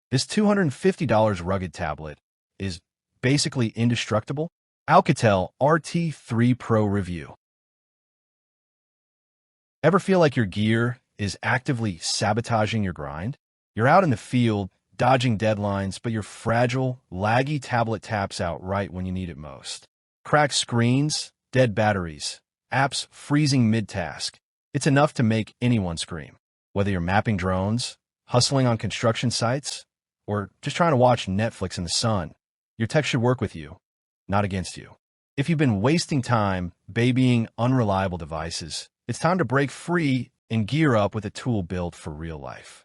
This $250 rugged tablet is basically indestructible. OUKITEL RT3 Pro Review. Ever feel like your gear is actively sabotaging your grind? You're out in the field, dodging deadlines, but your fragile, laggy tablet taps out right when you need it most. Cracked screens, dead batteries, apps freezing mid-task. It's enough to make anyone scream. Whether you're mapping drones, hustling on construction sites, or just trying to watch Netflix in the sun, your tech should work with you, not against you. If you've been wasting time babying unreliable devices, it's time to break free and gear up with a tool built for real life.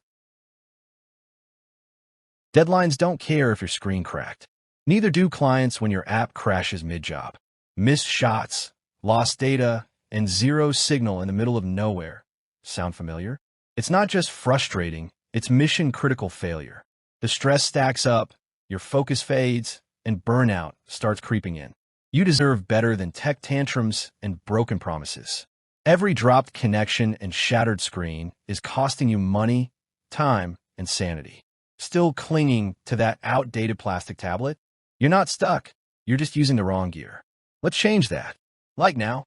Deadlines don't care if your screen cracked. Neither do clients when your app crashes mid-job. Missed shots, lost data, and zero signal in the middle of nowhere. Sound familiar? It's not just frustrating, it's mission-critical failure. The stress stacks up, your focus fades, and burnout starts creeping in. You deserve better than tech tantrums and broken promises. Every dropped connection and shattered screen is costing you money, time, and sanity. Still clinging to that outdated plastic tablet? You're not stuck. You're just using the wrong gear. Let's change that. Like now.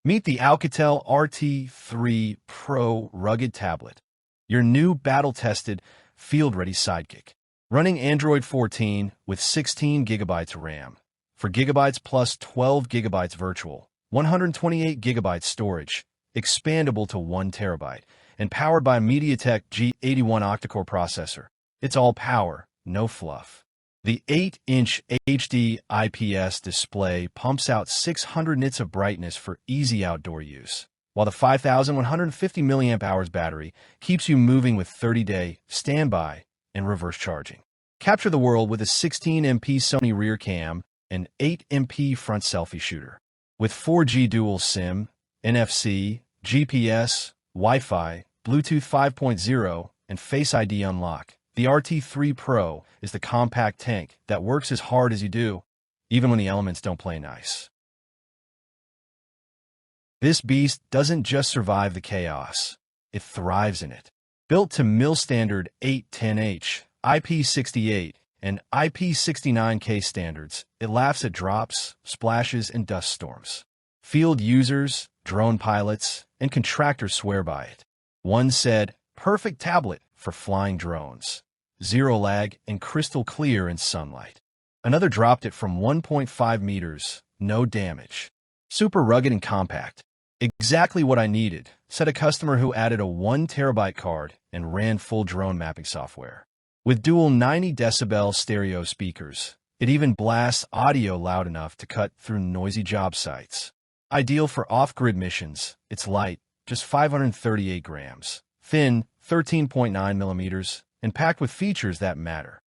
Meet the OUKITEL RT3 Pro Rugged Tablet, your new battle-tested, field-ready sidekick. Running Android 14 with 16 gigabytes of RAM, 4 gigabytes plus 12 gigabytes virtual, 128 gigabytes storage, expandable to 1 terabyte, and powered by a MediaTek G81 octa-core processor. It's all power, no fluff. The 8-inch HD IPS display pumps out 600 nits of brightness for easy outdoor use, while the 5,150 mAh battery keeps you moving with 30-day standby and reverse charging. Capture the world with a 16MP Sony rear cam and 8MP front selfie shooter. With 4G dual SIM, NFC, GPS, Wi-Fi, Bluetooth 5.0, and Face ID unlock, the RT3 Pro is the compact tank that works as hard as you do, even when the elements don't play nice. This beast doesn't just survive the chaos, it thrives in it. Built to mil-standard 810H, IP68, and IP69K standards, it laughs at drops, splashes, and dust storms. Field users, drone pilots, and contractors swear by it. One said, "Perfect tablet for flying drones. Zero lag and crystal clear in sunlight." Another dropped it from 1.5 meters, no damage. "Super rugged and compact. Exactly what I needed," said a customer who added a 1 terabyte card and ran full drone mapping software. With dual 90 decibel stereo speakers, it even blasts audio loud enough to cut through noisy job sites. Ideal for off-grid missions, it's light, just 538 grams, thin, 13.9 millimeters, and packed with features that matter.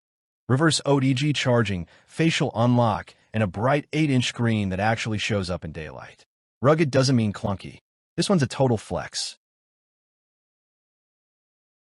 Reverse OTG charging, facial unlock, and a bright 8-inch screen that actually shows up in daylight. Rugged doesn't mean clunky. This one's a total flex.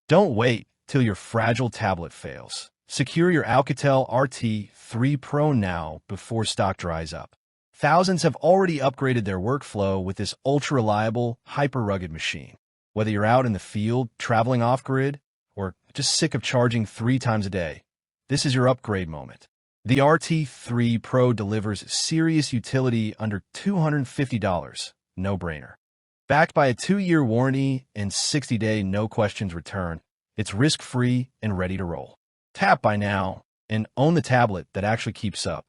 Don't wait till your fragile tablet fails. Secure your OUKITEL RT3 Pro now before stock dries up. Thousands have already upgraded their workflow with this ultra-reliable, hyper-rugged machine. Whether you're out in the field, traveling off-grid, or just sick of charging 3 times a day, this is your upgrade moment. The RT3 Pro delivers serious utility under $250, no-brainer. Backed by a 2-year warranty and 60-day no-questions return, it's risk-free and ready to roll. Tap by now and own the tablet that actually keeps up.